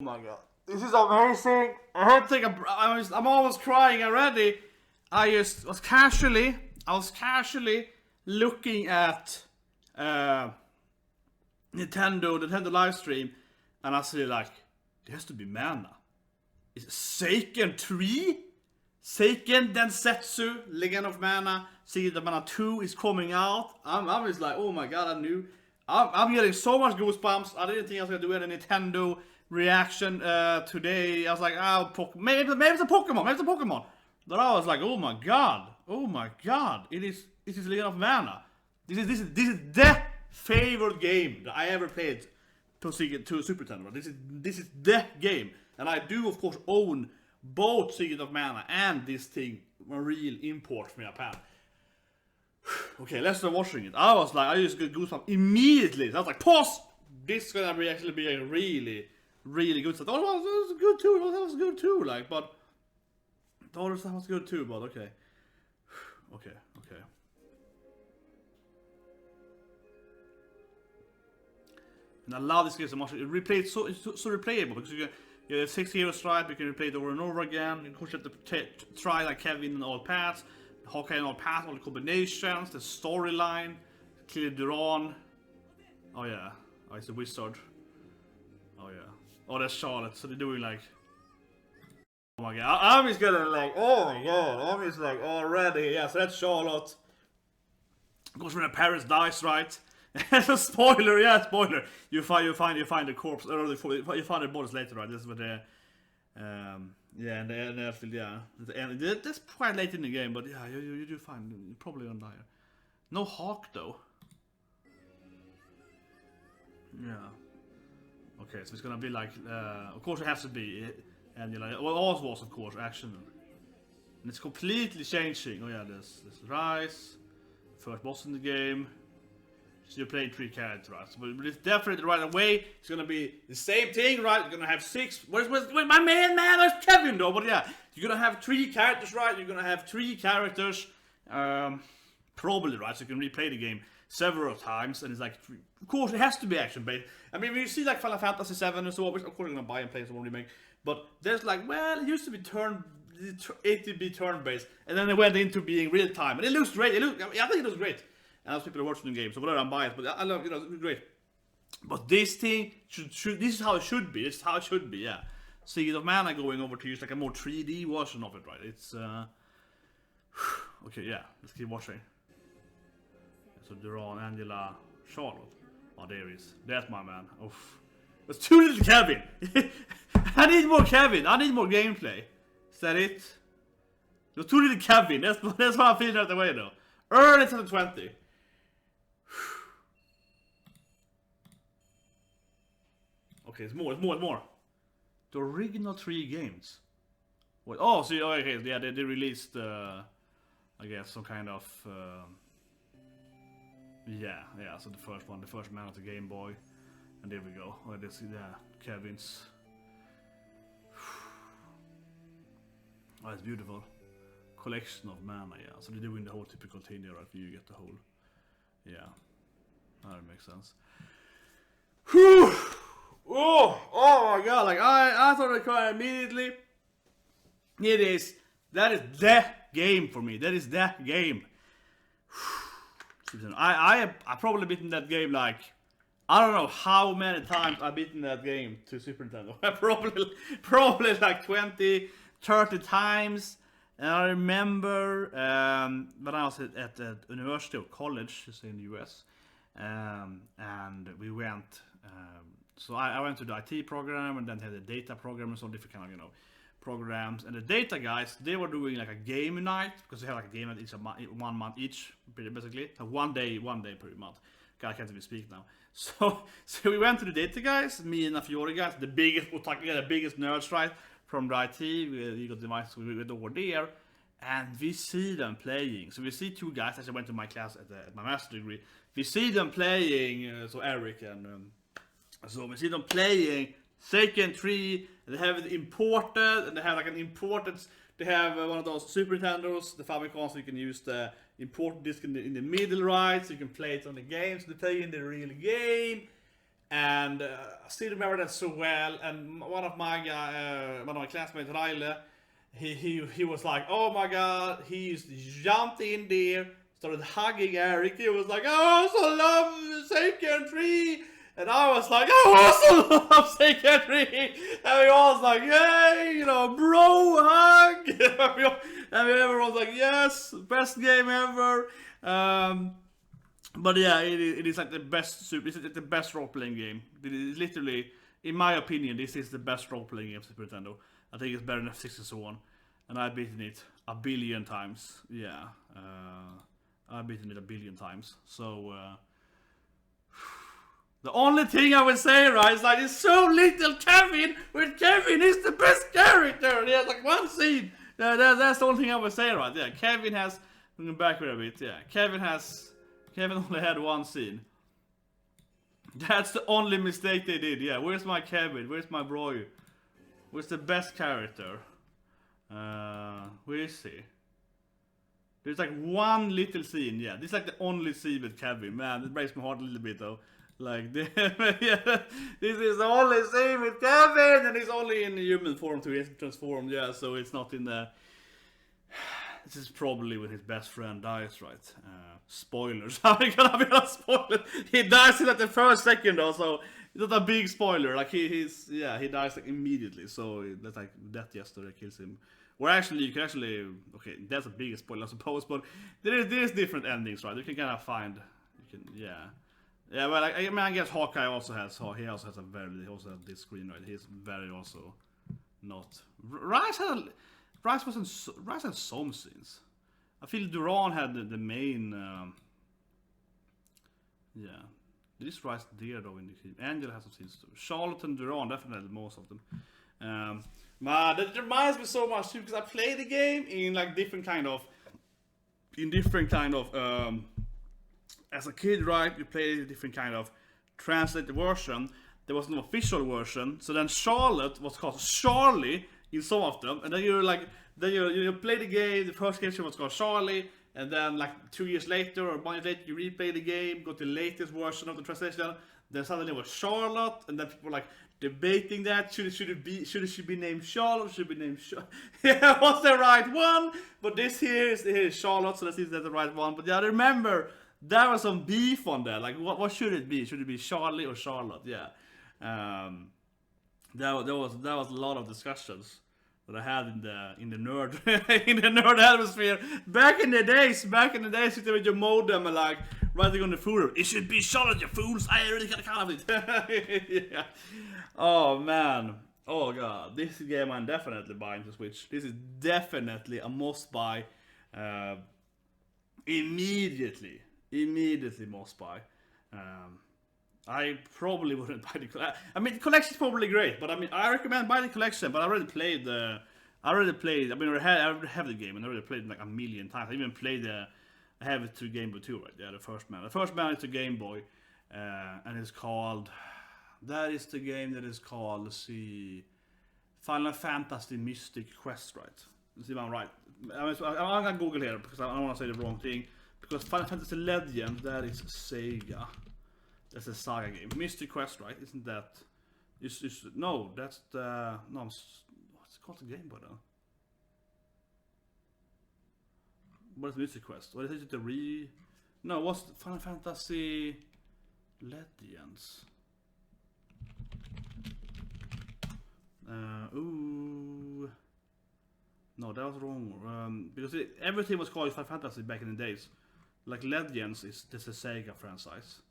Oh my god, this is amazing. I had to take a. I'm almost crying already. I was casually looking at Nintendo live stream, and I see like there has to be mana. Is Seiken 3? Seiken Densetsu, Legend of Mana, Secret of Mana 2 is coming out. I'm just like, oh my god, I knew. I'm getting so much goosebumps. I didn't think I was gonna do any Nintendo reaction today. I was like, maybe it's a Pokemon, maybe it's a Pokemon. But I was like, oh my god, it is Legend of Mana. This is the favorite game that I ever played to Super Nintendo. This is the game, and I do of course own both Secret of Mana and this thing, a real import from Japan. Okay, let's start watching it. I was like, I just got goosebumps immediately. So I was like, pause! This is gonna actually be a really good stuff. Oh, that was good too. That was good too. Like, but the other stuff was good too. But okay, okay. And I love this game so much. It replayed so replayable because you have 6 heroes right. You can replay it over and over again. You can try like Kevin in all paths. Hawkeye in all paths, all the combinations, the storyline, clearly drawn. Oh yeah, oh it's a wizard. Oh yeah, oh that's Charlotte. So they're doing like, oh my god, I'm just gonna like, oh my god, I'm just like already. Yeah, so that's Charlotte. Of course, when her parents dies, right? So spoiler, yeah, spoiler. You find the corpse, or you find the bodies later, right? This is what the yeah, and the airfield, yeah. That's quite late in the game, but yeah, you do find probably on dire. No Hawk though. Yeah. Okay, so it's gonna be like, of course it has to be, and you know, well, also was of course action, and it's completely changing. Oh yeah, this Rise, first boss in the game. So you're playing 3 characters, right? So, but it's definitely right away. It's gonna be the same thing, right? You're gonna have 6. Where's my man? There's Kevin though. But yeah, you're gonna have 3 characters, right? You're gonna have 3 characters, probably, right? So you can replay the game several times, and it's like, of course, it has to be action based. I mean, when you see like Final Fantasy 7 and so on, which of course you're gonna buy and play some remake. But there's like, well, it used to be turn based, and then it went into being real time, and it looks great. I think it looks great. And those people are watching the game, so whatever, I'm biased, but I love, it's great. But this thing this is how it should be. This is how it should be, yeah. Secret of Mana going over to use like a more 3D version of it, right? It's okay, yeah. Let's keep watching. So Duran, Angela, Charlotte. Oh, there is. That's my man. Oof. There's too little Kevin. I need more Kevin. I need more gameplay. Is that it? There's too little Kevin. That's what I'm feeling right away though. Early 2020. Okay, it's more. The original 3 games. What? Oh, so okay, yeah, they released, I guess, some kind of, yeah. So the first man of the Game Boy, and there we go. Oh, this, yeah, Kevin's. Oh, it's beautiful. Collection of mana, yeah. So they're doing the whole typical thing there, right? You get the whole, yeah. That makes sense. Whew. Oh my god, like I thought I'd cry immediately. That is the game for me. That is the game. I probably beaten that game like, I don't know how many times I've beaten that game to Super Nintendo. probably like 20, 30 times. And I remember when I was at the University of College, in the US, and we went. So I went to the IT program and then had the data program and so different kind of programs. And the data guys, they were doing like a game night because they have like a game night each 1 month each, basically. So one day per month. God, I can't even speak now. So we went to the data guys, me and a few other guys, the biggest nerds, right, from the IT. We got devices, we went over there, and we see them playing. So we see 2 guys. As I went to my class at my master's degree. We see them playing. So Eric and. So we see them playing Seiken 3, and they have it imported, and they have like an imported, they have one of those Super Nintendos, the Famicom, so you can use the imported disc in the middle, right, so you can play it on the game, so they play in the real game, And I still remember that so well. And one of my classmates, Rile, he was like, oh my god, he just jumped in there, started hugging Eric. He was like, I also love Seiken 3. And I was like, I also love Seiken 3. And we all was like, yay, you know, bro hug. And everyone was like, yes, best game ever. But yeah, it is like the best it's like the best role playing game. It is literally, in my opinion, this is the best role playing game of Super Nintendo. I think it's better than F6 and so on. And I've beaten it a billion times. Yeah, I've beaten it a billion times. So the only thing I would say, right, is like it's so little Kevin. When Kevin is the best character. He has like one scene. That's the only thing I would say, right? Yeah, Kevin has. Going back a bit. Yeah, Kevin only had one scene. That's the only mistake they did. Yeah, where's my Kevin? Where's my bro? Where's the best character? Where is he? There's like one little scene. Yeah, this is like the only scene with Kevin. Man, it breaks my heart a little bit though. Like, yeah, this is the only scene with Kevin, and he's only in human form to get transformed. Yeah, so it's not in the. This is probably when his best friend dies, right? Spoilers. How are we gonna be a spoiler? He dies in like the first second, though, so it's not a big spoiler. Like he dies like immediately. So that's like death yesterday kills him. Or actually, you can actually that's a big spoiler, I suppose. But there is different endings, right? You can kind of find, yeah. Well, I mean, I guess Hawkeye also has. He also has this screen, right? He's very also not. Rise had some scenes. I feel Duran had the main. Yeah, this Rise there though in the game. Angela has some scenes too. Charlotte and Duran definitely most of them. Man, that reminds me so much too because I played the game in like different kind of. As a kid, right? You played a different kind of translated version. There was no official version, so then Charlotte was called Charlie in some of them, and then you play the game. The first game was called Charlie, and then like 2 years later or 1 year later, you replay the game, got the latest version of the translation. Then suddenly it was Charlotte, and then people were like debating that should she be named Charlotte? Should it be named yeah, what's the right one? But this here is Charlotte, so let's see if that's the right one. But yeah, I remember there was some beef on that. Like, what should it be? Should it be Charlie or Charlotte? Yeah. There was a lot of discussions that I had in the nerd in the nerd atmosphere back in the days, sitting with your modem and like writing on the forum. It should be Charlotte, you fools! I already got a count of it. Yeah. Oh man. Oh god. This game I'm definitely buying to Switch. This is definitely a must buy. Immediately must buy. I probably wouldn't buy the collection. I mean, the collection is probably great, but I mean, I recommend buying the collection. But I already played. I already have the game, and I already played it like a million times. I even played I have it to Game Boy 2, right? Yeah, the first man. The first man is the Game Boy, and it's called. That is the game that is called. Let's see, Final Fantasy Mystic Quest, right? Let's see if I'm right. I'm gonna Google here because I don't want to say the wrong thing. Because Final Fantasy Legend, that is Sega. That's a Saga game. Mystic Quest, right? Isn't that? No, that's the. No, what's called the game by though? What is Mystic Quest? What is it? No, what's Final Fantasy Legends? Ooh. No, that was wrong. Because everything was called Final Fantasy back in the days. Like Legends is a Sega franchise.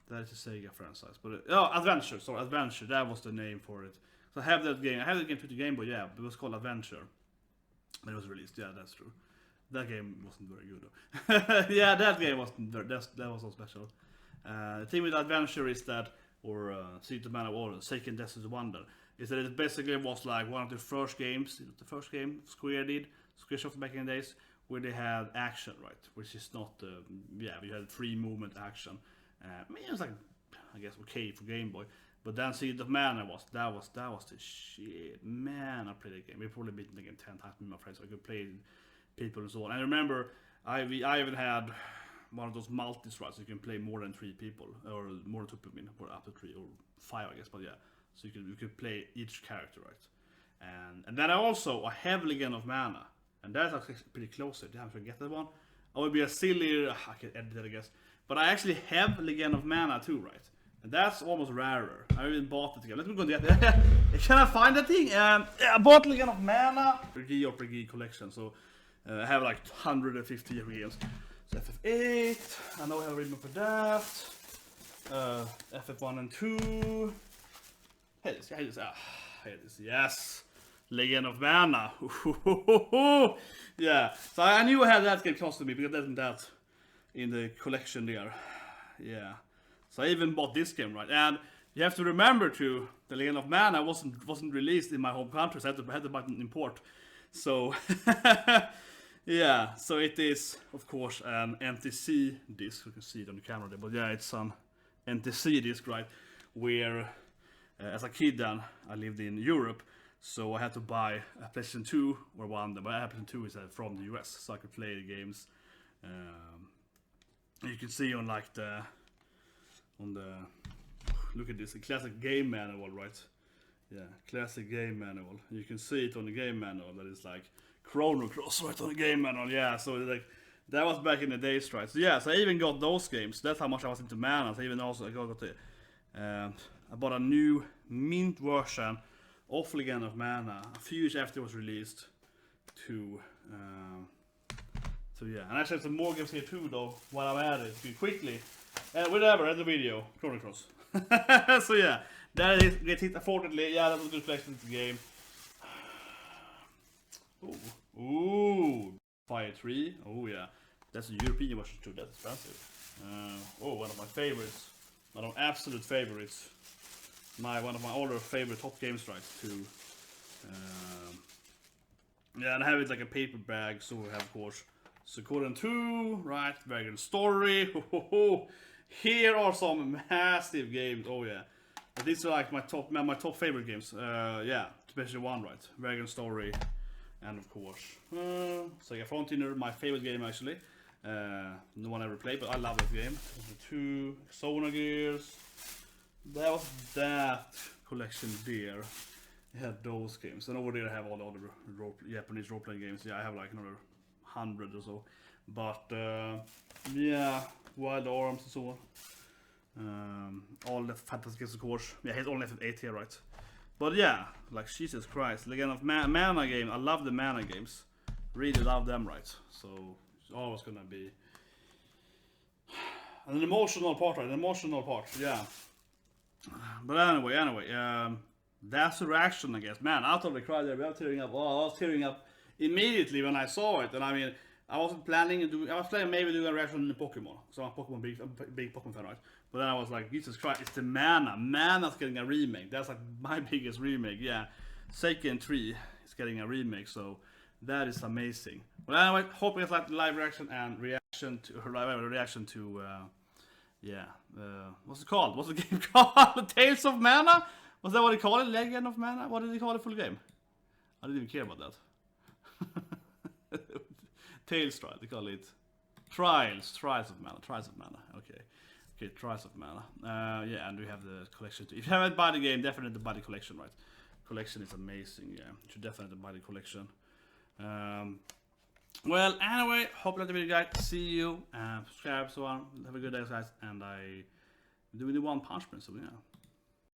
That is a Sega franchise, but Adventure. Sorry, Adventure. That was the name for it. So I have that game. I have the game to the Game Boy. Yeah, it was called Adventure. When it was released. Yeah, that's true. That game wasn't very good though. Yeah, that game wasn't. That was so special. The thing with Adventure is that, or Secret of Man of War, Seiken Densetsu Wonder, is that it basically was like one of the first games. The first game Square did, Squaresoft back in the days, where they had action, right? Which is not, we had free movement action. I mean, it was like, I guess, okay for Game Boy. But then Secret of Mana that was the shit. Man, I played the game. We probably beaten the game 10 times with my friends, so I could play people and so on. And I remember, I even had one of those multi-strats. You can play more than 3 people, or more than 2 people, or up to 3 or 5, I guess. But yeah, so you can play each character, right? And then I also have Legend of Mana, and that's actually pretty close. Damn, if I get that one, I would be a silly. I can edit it, I guess. But I actually have Legend of Mana too, right? And that's almost rarer. I even bought it again. Let me go get it. Can I find that thing? Yeah, I bought Legend of Mana JRPG collection. So I have like 150 games. So FF8. I know I have Remake for that. FF1 and 2. Hey, this. Yes. Legend of Mana. Yeah. So I knew I had that game close to me because there's that in the collection there. Yeah. So I even bought this game, right? And you have to remember too, the Legend of Mana wasn't released in my home country, so I had to buy an import. So yeah, so it is of course an NTC disc. You can see it on the camera there, but yeah, it's an NTC disc, right? Where as a kid then I lived in Europe, so I had to buy a PlayStation 2 or one. But PlayStation 2 is from the US, so I could play the games. You can see on like look at this, a classic game manual, right? Yeah, classic game manual. You can see it on the game manual that is like Chrono Cross right on the game manual. Yeah, so like that was back in the days, right? So yeah, so I even got those games. That's how much I was into Mana. So even also I got the I bought a new mint version of Legend of Mana a few years after it was released. So yeah, and actually have some more games here too though, while I'm at it, quickly. And whatever, end the video, Chrono Cross. So yeah, that is get hit unfortunately. Yeah, that was a good selection of the game. Ooh, Fire 3. Oh yeah, that's a European version too. That's expensive. One of my favorites, one of my absolute favorites. One of my older favorite top games, right? Too. Yeah, and I have it like a paper bag, so we have of course Suikoden 2, right? Dragon Story. Here are some massive games. Oh yeah, but these are like my top favorite games. Yeah, especially one, right? Dragon Story, and of course Sega Frontier, my favorite game actually. No one ever played, but I love this game. 2 Xenogears. That was that collection there. I had those games, and over there I have all the other Japanese role-playing games. Yeah, I have like another 100 or so. But yeah, Wild Arms and so on. All the fantasy games, of course. Yeah, he's only FF8 here, right? But yeah, like Jesus Christ, Legend of Mana game. I love the Mana games. Really love them, right? So it's always gonna be an emotional part, right? An emotional part, yeah. But anyway, that's the reaction, I guess. Man, I totally cried there. I was tearing up. Oh, I was tearing up immediately when I saw it, and I mean, I wasn't planning to do. I was planning maybe doing a reaction to Pokemon, so I'm a big Pokemon fan, right? But then I was like, Jesus Christ, it's the Mana. Mana's getting a remake. That's like my biggest remake. Yeah, Seiken 3 is getting a remake, so that is amazing. But anyway, hope you guys liked the live reaction and reaction to. Yeah, what's it called? What's the game called? Tales of Mana? Was that what they call it? Legend of Mana? What did they call the full game? I didn't even care about that. Tales Trial, they call it. Trials of Mana. Okay, Trials of Mana. Yeah, and we have the collection too. If you haven't bought the game, definitely buy the collection, right? Collection is amazing, yeah. You should definitely buy the collection. Well, anyway, hope you liked the video, guys. See you, subscribe, so on. Have a good day, guys. And I do the One Punch Man, so yeah.